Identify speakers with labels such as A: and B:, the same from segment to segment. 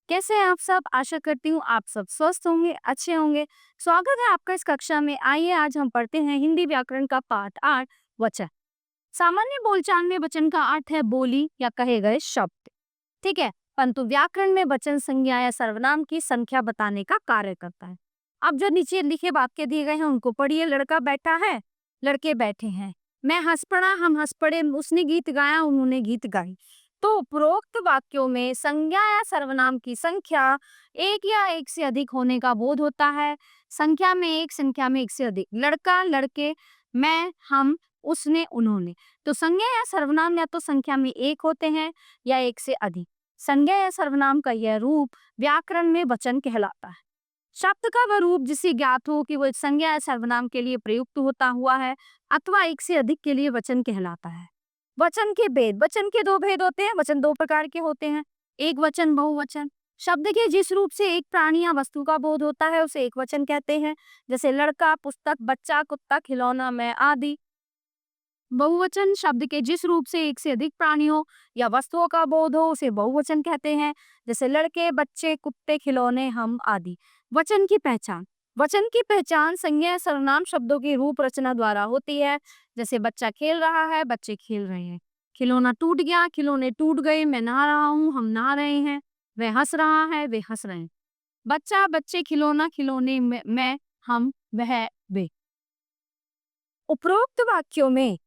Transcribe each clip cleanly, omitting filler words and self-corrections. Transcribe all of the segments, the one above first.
A: कैसे हैं आप सब? आशा करती हूँ आप सब स्वस्थ होंगे, अच्छे होंगे। स्वागत है आपका इस कक्षा में। आइए आज हम पढ़ते हैं हिंदी व्याकरण का पाठ 8 वचन। सामान्य बोलचाल में वचन का अर्थ है बोली या कहे गए शब्द, ठीक है? परंतु व्याकरण में वचन संज्ञा या सर्वनाम की संख्या बताने का कार्य करता है। अब जो नीचे लिखे वाक्य दिए गए हैं उनको पढ़िए। लड़का बैठा है, लड़के बैठे हैं। मैं हंस पड़ा, हम हंस पड़े। उसने गीत गाया, उन्होंने गीत गाई। तो उपरोक्त वाक्यों में संज्ञा या सर्वनाम की संख्या एक या एक से अधिक होने का बोध होता है। संख्या में एक, संख्या में एक से अधिक। लड़का, लड़के, मैं, हम, उसने, उन्होंने। तो संज्ञा या सर्वनाम या तो संख्या में एक होते हैं या एक से अधिक। संज्ञा या सर्वनाम का यह रूप व्याकरण में वचन कहलाता है। शब्द का वह रूप जिसे ज्ञात हो कि वह संज्ञा या सर्वनाम के लिए प्रयुक्त होता हुआ है अथवा एक से अधिक के लिए वचन कहलाता है। वचन के भेद। वचन के दो भेद होते हैं। वचन दो प्रकार के होते हैं, एक वचन, बहुवचन। शब्द के जिस रूप से एक प्राणी या वस्तु का बोध होता है उसे एक वचन कहते हैं, जैसे लड़का, पुस्तक, बच्चा, कुत्ता, खिलौना, मैं आदि। बहुवचन शब्द के जिस रूप से एक से अधिक प्राणियों या वस्तुओं का बोध हो उसे बहुवचन कहते हैं, जैसे लड़के, बच्चे, कुत्ते, खिलौने, हम आदि। वचन की पहचान। वचन की पहचान संज्ञा या सर्वनाम शब्दों की रूप रचना द्वारा होती है, जैसे बच्चा खेल रहा है, बच्चे खेल रहे हैं। खिलौना टूट गया, खिलौने टूट गए। मैं नहा रहा हूँ, हम नहा रहे हैं। वह हंस रहा है, वे हंस रहे हैं। बच्चा, बच्चे, खिलौना, खिलौने, मैं, हम, वह, वे। उपरोक्त वाक्यों में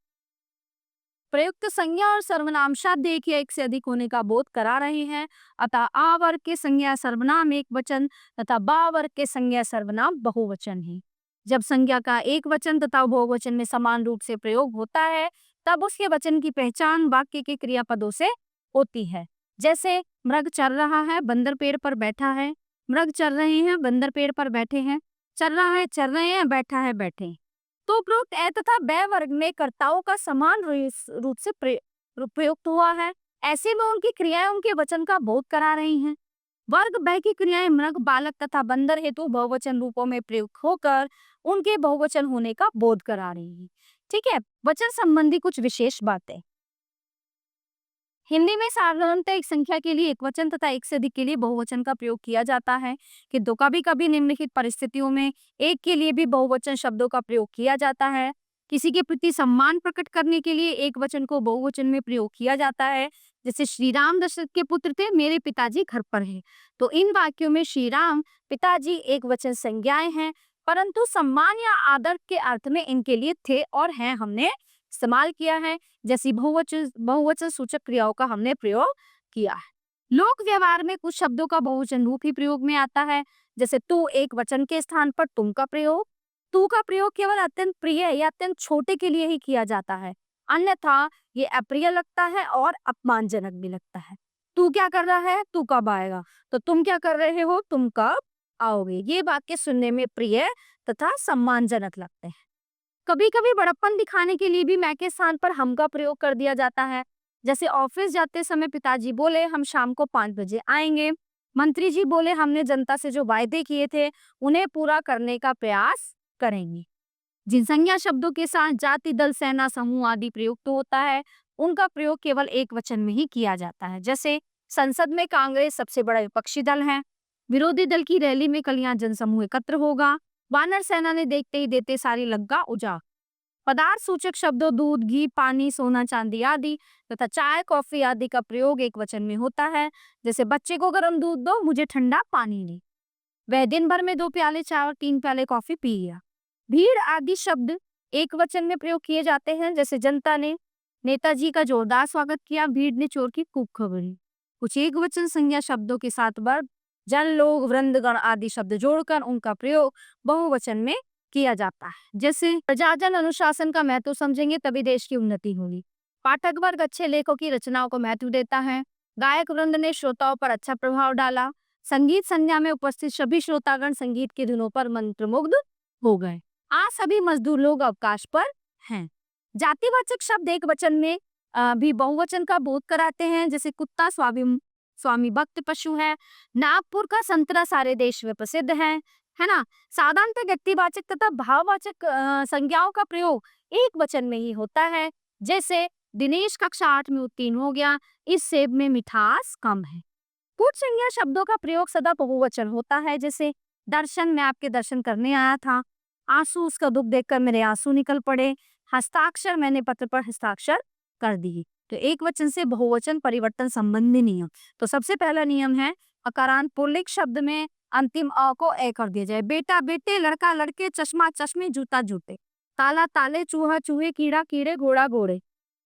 A: प्रयुक्त संज्ञा और सर्वनाम शब्द एक या एक से अधिक होने का बोध करा रहे हैं, अतः आ वर्ग के संज्ञा सर्वनाम एक वचन तथा बा वर्ग के संज्ञा सर्वनाम बहुवचन है। जब संज्ञा का एक वचन तथा बहुवचन में समान रूप से प्रयोग होता है तब उसके वचन की पहचान वाक्य के क्रियापदों से होती है। जैसे मृग चल रहा है, बंदर पेड़ पर बैठा है। मृग चल रहे हैं, बंदर पेड़ पर बैठे हैं। चल रहा है, चल रहे हैं, बैठा है, बैठे हैं। तो उपरोक्त ए तथा बै वर्ग में कर्ताओं का समान रूप से प्रयुक्त हुआ है। ऐसे में उनकी क्रियाएं उनके वचन का बोध करा रही हैं। वर्ग बै की क्रियाएं मृग, बालक तथा बंदर हेतु बहुवचन रूपों में प्रयुक्त होकर उनके बहुवचन होने का बोध करा रही हैं। ठीक है, वचन संबंधी कुछ विशेष बातें। हिंदी में साधारणतः एक संख्या के लिए एक वचन तथा एक से अधिक के लिए बहुवचन का प्रयोग किया जाता है, किंतु कभी कभी निम्नलिखित परिस्थितियों में एक के लिए भी बहुवचन शब्दों का प्रयोग किया जाता है। किसी के प्रति सम्मान प्रकट करने के लिए एक वचन को बहुवचन में प्रयोग किया जाता है, जैसे श्री राम दशरथ के पुत्र थे, मेरे पिताजी घर पर हैं। तो इन वाक्यों में श्री राम, पिताजी एक वचन संज्ञाएं हैं, परंतु सम्मान या आदर के अर्थ में इनके लिए थे और हैं हमने इस्तेमाल किया है। जैसी बहुवचन बहुवचन सूचक क्रियाओं का हमने प्रयोग किया है। लोक व्यवहार में कुछ शब्दों का बहुवचन रूप ही प्रयोग में आता है, जैसे तू एक वचन के स्थान पर तुम का प्रयोग। तू का प्रयोग केवल अत्यंत प्रिय या अत्यंत छोटे के लिए ही किया जाता है, अन्यथा ये अप्रिय लगता है और अपमानजनक भी लगता है। तू क्या कर रहा है, तू कब आएगा। तो तुम क्या कर रहे हो, तुम कब आओगे। ये वाक्य सुनने में प्रिय तथा सम्मानजनक लगते हैं। कभी कभी बड़प्पन दिखाने के लिए भी मैं के स्थान पर हम का प्रयोग कर दिया जाता है, जैसे ऑफिस जाते समय पिताजी बोले हम शाम को 5 बजे आएंगे। मंत्री जी बोले हमने जनता से जो वायदे किए थे उन्हें पूरा करने का प्रयास करेंगे। जिन संज्ञा शब्दों के साथ जाति, दल, सेना, समूह आदि प्रयुक्त होता है उनका प्रयोग केवल एक वचन में ही किया जाता है, जैसे संसद में कांग्रेस सबसे बड़ा विपक्षी दल है। विरोधी दल की रैली में कल जनसमूह एकत्र होगा। वानर सेना ने देखते ही देते सारी लंका उजाड़। पदार्थ सूचक शब्दों दूध, घी, पानी, सोना, चांदी आदि तथा चाय, कॉफी आदि का प्रयोग एक वचन में होता है, जैसे बच्चे को गर्म दूध दो, मुझे ठंडा पानी नहीं। वह दिन भर में 2 प्याले चाय और 3 प्याले कॉफी पी गया। भीड़ आदि शब्द एक वचन में प्रयोग किए जाते हैं, जैसे जनता ने नेताजी का जोरदार स्वागत किया, भीड़ ने चोर की खूब खबरी। कुछ एक वचन संज्ञा शब्दों के साथ वर्ग, जन, लोग, वृंदगण आदि शब्द जोड़कर उनका प्रयोग बहुवचन में किया जाता है। जैसे प्रजाजन अनुशासन का महत्व समझेंगे तभी देश की उन्नति होगी। पाठक वर्ग अच्छे लेखों की रचनाओं को महत्व देता है। गायक वृंद ने श्रोताओं पर अच्छा प्रभाव डाला। संगीत संध्या में उपस्थित सभी श्रोतागण संगीत के धुनों पर मंत्रमुग्ध हो गए। आज सभी मजदूर लोग अवकाश पर हैं। जातिवाचक शब्द एक वचन में भी बहुवचन का बोध कराते हैं, जैसे कुत्ता स्वामी भक्त पशु है। नागपुर का संतरा सारे देश में प्रसिद्ध है ना। साधारणतः व्यक्तिवाचक तथा भाववाचक संज्ञाओं का प्रयोग एक वचन में ही होता है, जैसे दिनेश कक्षा 8 में उत्तीर्ण हो गया, इस सेब में मिठास कम है। कुछ संज्ञा शब्दों का प्रयोग सदा बहुवचन होता है, जैसे दर्शन, मैं आपके दर्शन करने आया था। आंसू, उसका दुख देखकर मेरे आंसू निकल पड़े। हस्ताक्षर, मैंने पत्र पर हस्ताक्षर कर दी। तो एक वचन से बहुवचन परिवर्तन संबंधी नियम। तो सबसे पहला नियम है अकारांत पुल्लिंग शब्द में अंतिम अ को ए कर दिया जाए। बेटा बेटे, लड़का लड़के, चश्मा चश्मे, जूता जूते, ताला ताले, चूहा चूहे, कीड़ा कीड़े, घोड़ा घोड़े।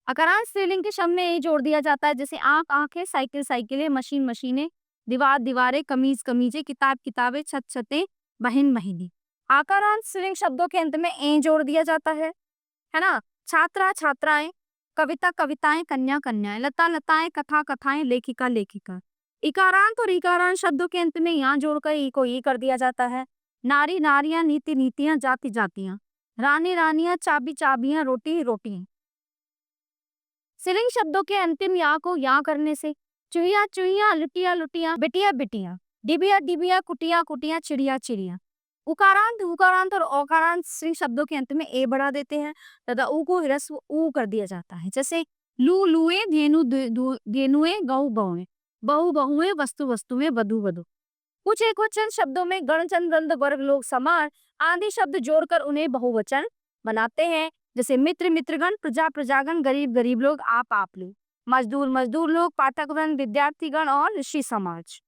A: अकारांत स्त्रीलिंग के शब्द में ए जोड़ दिया जाता है, जैसे आंख आंखें, साइकिल साइकिलें, मशीन मशीनें, दीवार दीवारें, कमीज कमीजें, किताब किताबें, छत छतें, बहन बहिनी। आकारांत स्त्रीलिंग शब्दों के अंत में ए जोड़ दिया जाता है ना। छात्रा छात्राएं, कविता कविताएं, कन्या कन्याएं, लता लताएं, कथा कथाएं, लेखिका लेखिका। इकारांत और इकारांत शब्दों के अंत में यहाँ जोड़कर ई को ई कर दिया जाता है। नारी नारियां, नीति नीतियां, जाति जातियां, रानी रानियां, चाबी चाबियां, रोटी रोटियां। स्त्रीलिंग शब्दों के अंतिम या को या करने से चुहिया चुहिया, लुटिया लुटिया, बिटिया बिटिया, डिबिया डिबिया, कुटिया कुटिया, चिड़िया चिड़िया। उकारांत उकारांत और औकारांत स्त्रीलिंग शब्दों के अंत में ए बढ़ा देते हैं तथा ऊ को ह्रस्व ऊ कर दिया जाता है, जैसे लू लुए, धेनु धेनुए, गऊ गौए, बहु बहुए, वस्तु वस्तुएं, वधु वधु। कुछ एकवचन शब्दों में गण जन दंड वर्ग लोग समाज आदि शब्द जोड़कर उन्हें बहुवचन बनाते हैं, जैसे मित्र मित्रगण, प्रजा प्रजागण, गरीब गरीब लोग, आप लोग, मजदूर मजदूर लोग, पाठकगण, विद्यार्थीगण और ऋषि समाज।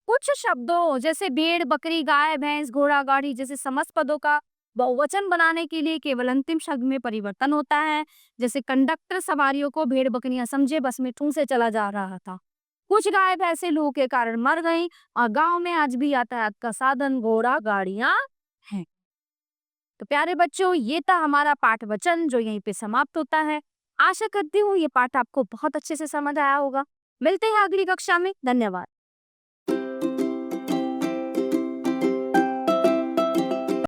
A: कुछ शब्दों जैसे भेड़ बकरी, गाय भैंस, घोड़ा गाड़ी जैसे समस्त पदों का बहुवचन बनाने के लिए केवल अंतिम शब्द में परिवर्तन होता है, जैसे कंडक्टर सवारियों को भेड़ बकरियां समझे, बस में ठूं से चला जा रहा था। कुछ गाय भैंसे लू के कारण मर गईं और गांव में आज भी यातायात का साधन घोड़ा गाड़ियां हैं। तो प्यारे बच्चों, ये था हमारा पाठ वचन जो यहीं पे समाप्त होता है। आशा करती हूँ ये पाठ आपको बहुत अच्छे से समझ आया होगा। मिलते हैं अगली कक्षा में। धन्यवाद।